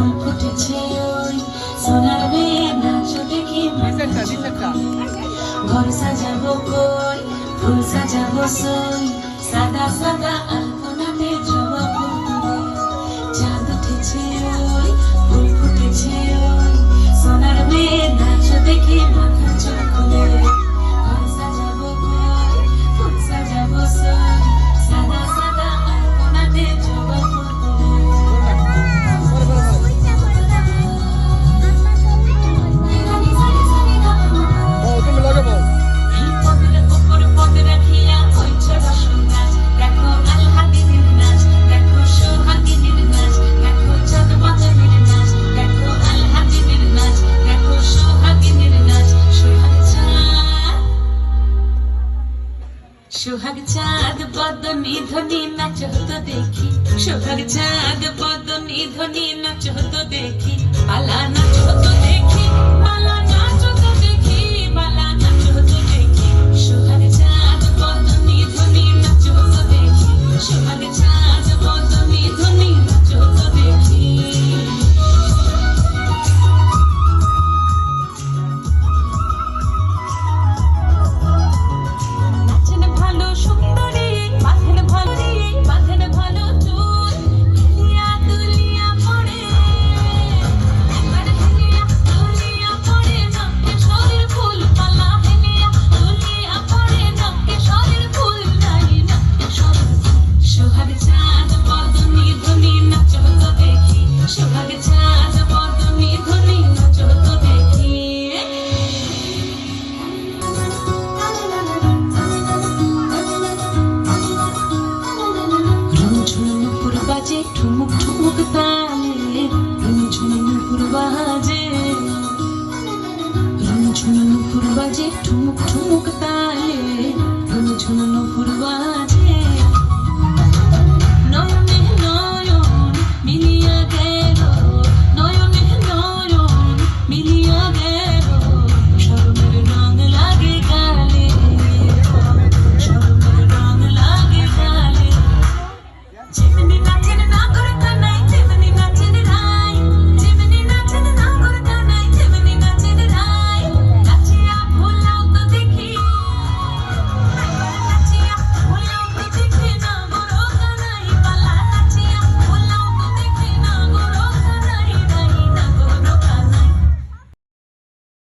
ফুল ফুটেছে ওই সোনার মেয়ে নাচো দেখি ঘর সাজাবো কই ফুল সাজাবো সই সাদা সাদা আলপনাতে জবা ফুল তুলে চাঁদ উঠেছে ওই ফুল ফুটেছে ওই সোনার মেয়ে নাচো দেখি মাথা চুল খুলে ঘর সাজাবো কই ফুল সাজাবো সই সাদা সাদা আলপনাতে জবা ফুল সোহাগ চাঁদ বদনি ধ্বনি নাচো তো দেখি সোহাগ চাঁদ বদনি ধ্বনি নাচো তো দেখি পালা নাচো তো দেখি পালা নাচো তো দেখি পালা নাচো তো দেখি সোহাগ চাঁদ বদনি ধ্বনি নাচো তো দেখি সোহাগ চাঁদ বদনি ধ্বনি নাচো তো দেখি ঠুমুক ঠুমুক তালে রুনঝুন নুপুর বাজে রুনঝুন নুপুর বাজে ঠুমুক ঠুমুক তালে রুনঝুন নুপুর বাজে